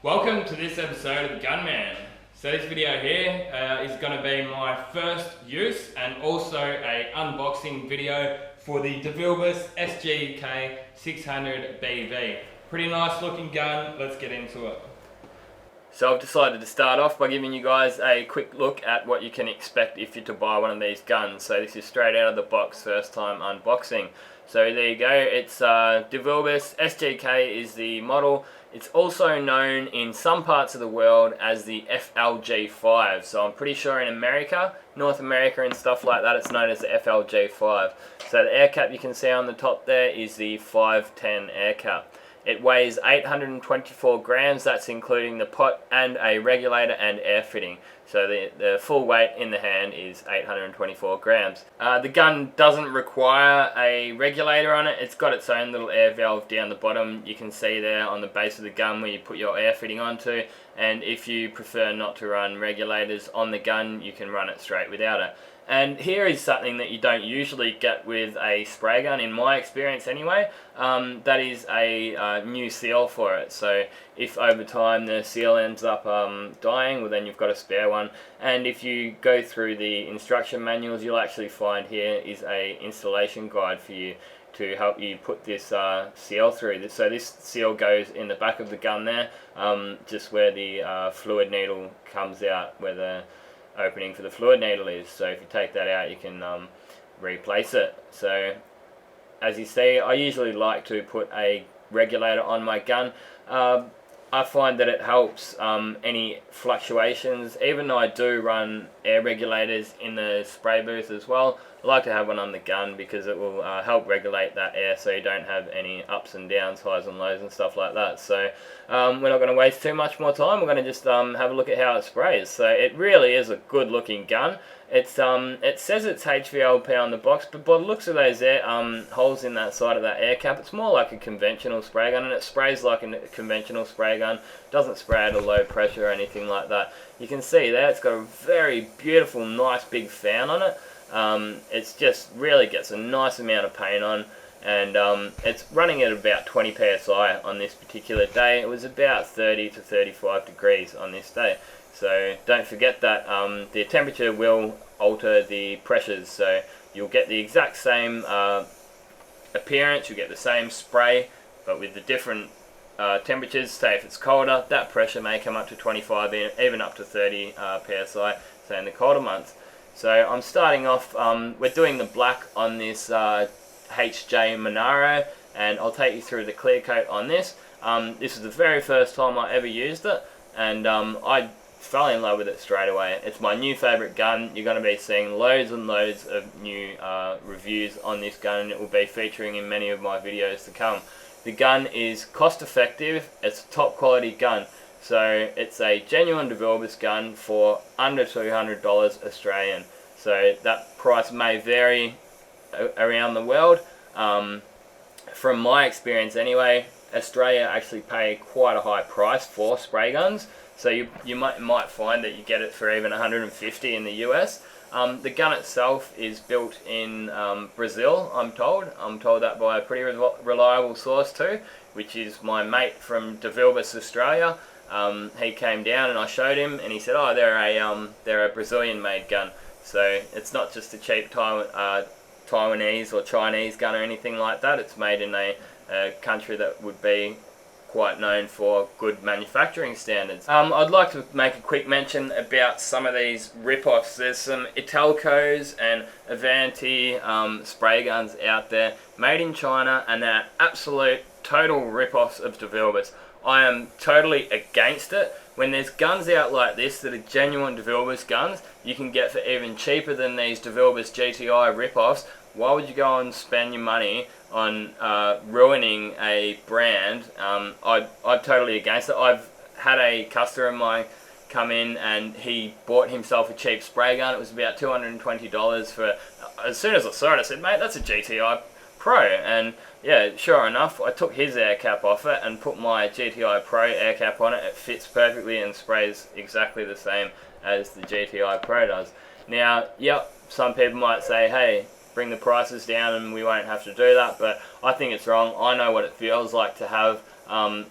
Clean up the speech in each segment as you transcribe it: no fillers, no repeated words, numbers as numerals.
Welcome to this episode of Gunman. So this video here is going to be my first use and also a unboxing video for the DeVilbiss SGK 600 BV. Pretty nice looking gun, let's get into it. So I've decided to start off by giving you guys a quick look at what you can expect if you're to buy one of these guns. So this is straight out of the box, first time unboxing. So there you go, it's DeVilbiss SGK is the model. It's also known in some parts of the world as the FLG5. So I'm pretty sure in America, North America and stuff like that, it's known as the FLG5. So the air cap you can see on the top there is the 510 air cap. It weighs 824 grams, that's including the pot and a regulator and air fitting. So the full weight in the hand is 824 grams. The gun doesn't require a regulator on it. It's got its own little air valve down the bottom. You can see there on the base of the gun where you put your air fitting onto. And if you prefer not to run regulators on the gun, you can run it straight without it. And here is something that you don't usually get with a spray gun, in my experience anyway. That is a new seal for it. So if over time the seal ends up dying, well then you've got a spare one. And if you go through the instruction manuals, you'll actually find here is a installation guide for you to help you put this seal through. So this seal goes in the back of the gun there, just where the fluid needle comes out, where the opening for the fluid needle is. So if you take that out, you can replace it. So as you see, I usually like to put a regulator on my gun. I find that it helps any fluctuations. Even though I do run air regulators in the spray booth as well, I like to have one on the gun because it will help regulate that air so you don't have any ups and downs, highs and lows and stuff like that. So we're not going to waste too much more time. We're going to just have a look at how it sprays. So it really is a good looking gun. It's it says it's HVLP on the box, but by the looks of those holes in that side of that air cap, it's more like a conventional spray gun, and it sprays like a conventional spray gun. It doesn't spray at a low pressure or anything like that. You can see there it's got a very beautiful, nice big fan on it. It's just really gets a nice amount of paint on, and it's running at about 20 psi on this particular day. It was about 30 to 35 degrees on this day. So don't forget that the temperature will alter the pressures, so you'll get the exact same appearance, you'll get the same spray, but with the different temperatures. Say if it's colder, that pressure may come up to 25, even up to 30 psi, say in the colder months. So I'm starting off, we're doing the black on this HJ Monaro, and I'll take you through the clear coat on this. This is the very first time I ever used it, and I fell in love with it straight away. It's my new favourite gun. You're going to be seeing loads and loads of new reviews on this gun, and it will be featuring in many of my videos to come. The gun is cost effective, it's a top quality gun. So it's a genuine DeVilbiss gun for under $200 Australian. So that price may vary around the world. From my experience anyway, Australia actually pay quite a high price for spray guns. So you might find that you get it for even $150 in the US. The gun itself is built in Brazil, I'm told. I'm told that by a pretty reliable source too, which is my mate from DeVilbiss Australia. He came down and I showed him, and he said, "Oh, they're a Brazilian-made gun." So it's not just a cheap Taiwanese or Chinese gun or anything like that. It's made in a country that would be quite known for good manufacturing standards. I'd like to make a quick mention about some of these rip-offs. There's some Italcos and Avanti spray guns out there made in China, and they're absolute total rip-offs of DeVilbiss. I am totally against it. When there's guns out like this that are genuine DeVilbiss guns, you can get for even cheaper than these DeVilbiss GTI rip-offs. Why would you go and spend your money on ruining a brand? I'm totally against it. I've had a customer of mine come in and he bought himself a cheap spray gun. It was about $220 for, as soon as I saw it, I said, "Mate, that's a GTI Pro." And yeah, sure enough, I took his air cap off it and put my GTI Pro air cap on it. It fits perfectly and sprays exactly the same as the GTI Pro does. Now, yep, some people might say, hey, bring the prices down and we won't have to do that, but I think it's wrong. I know what it feels like to have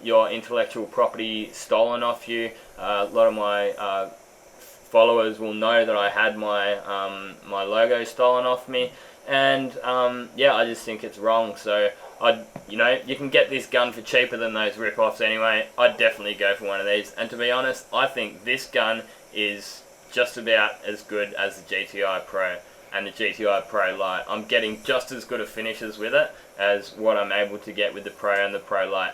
your intellectual property stolen off you. A lot of my followers will know that I had my my logo stolen off me, and yeah, I just think it's wrong. So you can get this gun for cheaper than those rip-offs anyway. I'd definitely go for one of these, and to be honest, I think this gun is just about as good as the GTI Pro and the GTI Pro Lite. I'm getting just as good a finishes with it as what I'm able to get with the Pro and the Pro Lite.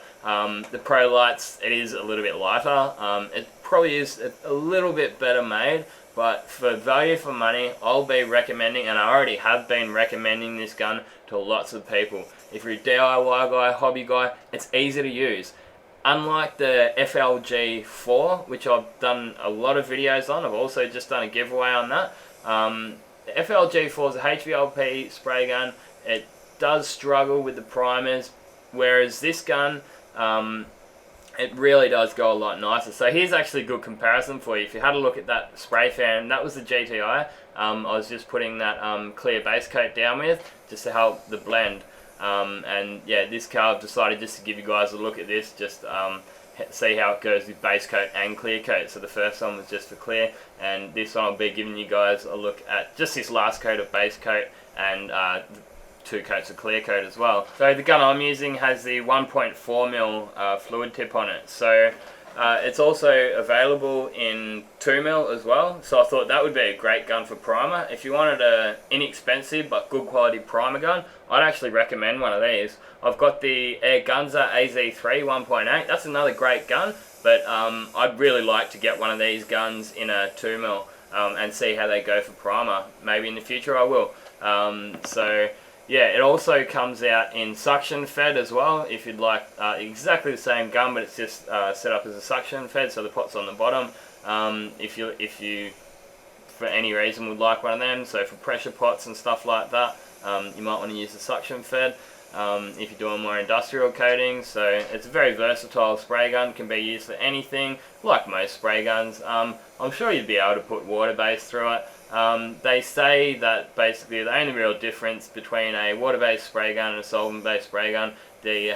The Pro Lites, it is a little bit lighter. It probably is a little bit better made, but for value for money, I'll be recommending, and I already have been recommending this gun to lots of people. If you're a DIY guy, hobby guy, it's easy to use. Unlike the FLG 4, which I've done a lot of videos on, I've also just done a giveaway on that. The FLG 4 is a HVLP spray gun. It does struggle with the primers, whereas this gun, it really does go a lot nicer. So here's actually a good comparison for you. If you had a look at that spray fan, that was the GTI. I was just putting that clear base coat down with, just to help the blend. And yeah, this car I've decided just to give you guys a look at this, just see how it goes with base coat and clear coat. So the first one was just for clear, and this one I'll be giving you guys a look at just this last coat of base coat and 2 coats of clear coat as well. So the gun I'm using has the 1.4mm fluid tip on it. So it's also available in 2mm as well, so I thought that would be a great gun for primer. If you wanted a inexpensive but good quality primer gun, I'd actually recommend one of these. I've got the Airgunza AZ3 1.8, that's another great gun, but I'd really like to get one of these guns in a 2mm and see how they go for primer. Maybe in the future I will. So yeah, it also comes out in suction fed as well, if you'd like exactly the same gun, but it's just set up as a suction fed, so the pot's on the bottom. If you for any reason would like one of them, so for pressure pots and stuff like that, you might want to use the suction fed if you're doing more industrial coatings. So it's a very versatile spray gun, can be used for anything, like most spray guns. I'm sure you'd be able to put water-based through it. They say that basically the only real difference between a water-based spray gun and a solvent-based spray gun, the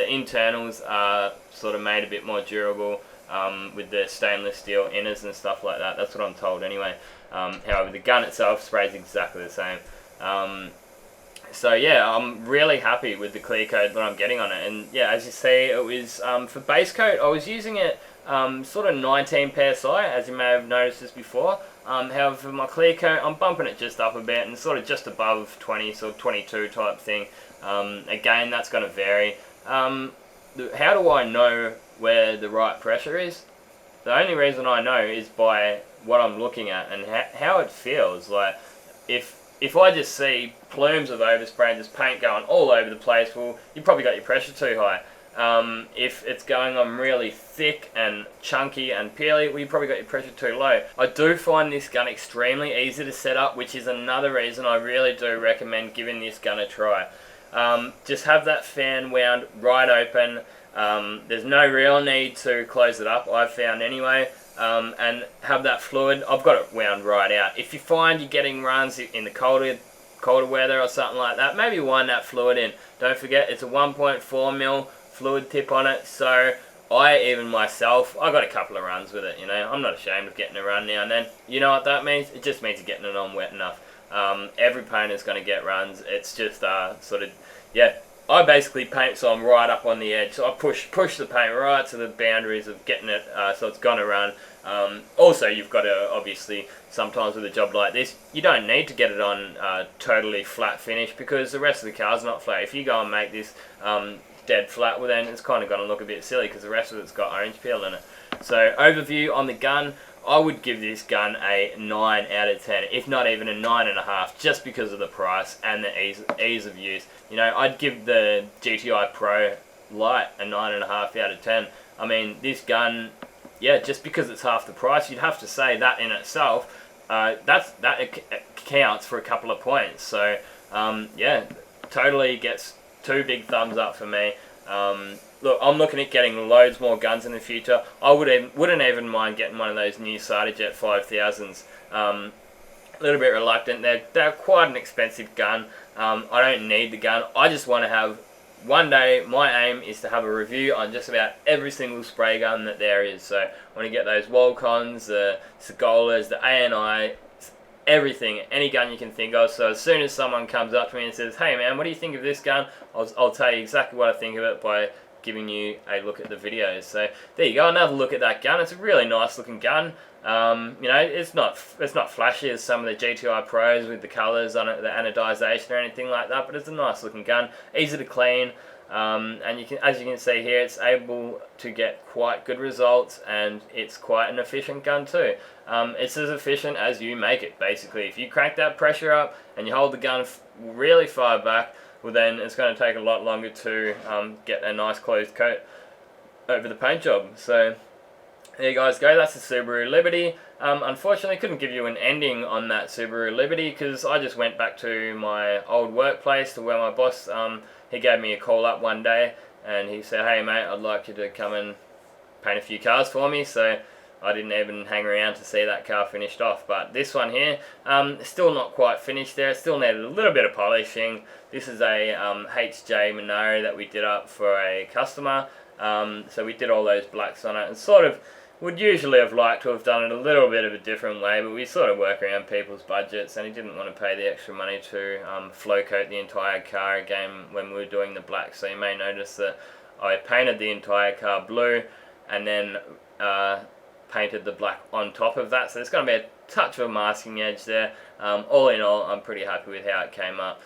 internals are sort of made a bit more durable with the stainless steel inners and stuff like that. That's what I'm told anyway. However, the gun itself sprays exactly the same. So yeah, I'm really happy with the clear coat that I'm getting on it. And yeah, as you see, it was for base coat, I was using it sort of 19 psi, as you may have noticed this before. However, for my clear coat, I'm bumping it just up a bit and sort of just above 20, sort of 22 type thing. Again, that's going to vary. How do I know where the right pressure is? The only reason I know is by what I'm looking at and how it feels. Like, if I just see plumes of overspray and just paint going all over the place, well, you probably got your pressure too high. If it's going on really thick and chunky and peely, well, you probably got your pressure too low. I do find this gun extremely easy to set up, which is another reason I really do recommend giving this gun a try. Just have that fan wound right open. There's no real need to close it up, I've found anyway. And have that fluid, I've got it wound right out. If you find you're getting runs in the colder weather or something like that, maybe wind that fluid in. Don't forget, it's a 1.4mm fluid tip on it, so I got a couple of runs with it, you know. I'm not ashamed of getting a run now and then. You know what that means? It just means you're getting it on wet enough. Every painter's going to get runs. It's just sort of, yeah, I basically paint so I'm right up on the edge. So I push the paint right to the boundaries of getting it so it's going to run. Also, you've got to, obviously, sometimes with a job like this, you don't need to get it on totally flat finish because the rest of the car's not flat. If you go and make this dead flat, well then it's kind of going to look a bit silly because the rest of it's got orange peel in it. So overview on the gun, I would give this gun a 9 out of 10, if not even a 9.5, just because of the price and the ease of use. You know, I'd give the GTI Pro Lite a 9.5 out of 10. I mean, this gun, yeah, just because it's half the price, you'd have to say that in itself, that counts for a couple of points. So, yeah, totally gets 2 big thumbs up for me. Look, I'm looking at getting loads more guns in the future. I wouldn't even mind getting one of those new Cytojet 5000s. a little bit reluctant. They're quite an expensive gun. I don't need the gun. I just want to have, one day, my aim is to have a review on just about every single spray gun that there is. So I want to get those Walcons, the Segolas, the ANI, everything, any gun you can think of. So as soon as someone comes up to me and says, hey man, what do you think of this gun? I'll tell you exactly what I think of it by giving you a look at the videos. So there you go, another look at that gun. It's a really nice looking gun. You know, it's not flashy as some of the GTI Pros with the colours on it, the anodization or anything like that, but it's a nice looking gun, easy to clean, and you can, as you can see here, it's able to get quite good results, and it's quite an efficient gun too. It's as efficient as you make it, basically. If you crank that pressure up and you hold the gun really far back, well then it's going to take a lot longer to get a nice closed coat over the paint job. So there you guys go, that's the Subaru Liberty. Unfortunately, couldn't give you an ending on that Subaru Liberty because I just went back to my old workplace, to where my boss, he gave me a call up one day and he said, hey mate, I'd like you to come and paint a few cars for me. So I didn't even hang around to see that car finished off. But this one here, still not quite finished there. It still needed a little bit of polishing. This is a HJ Monaro that we did up for a customer. So we did all those blacks on it and sort of would usually have liked to have done it a little bit of a different way, but we sort of work around people's budgets, and he didn't want to pay the extra money to flow coat the entire car again when we were doing the black. So you may notice that I painted the entire car blue and then painted the black on top of that, so there's going to be a touch of a masking edge there. All in all, I'm pretty happy with how it came up.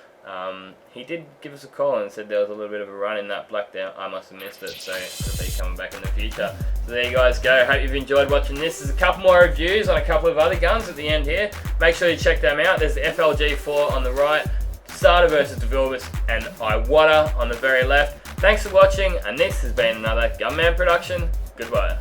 He did give us a call and said there was a little bit of a run in that black there. I must have missed it, so could be coming back in the future. So there you guys go. Hope you've enjoyed watching this. There's a couple more reviews on a couple of other guns at the end here. Make sure you check them out. There's the FLG4 on the right, Starter versus DeVilbiss, and Iwata on the very left. Thanks for watching, and this has been another Gunman production. Goodbye.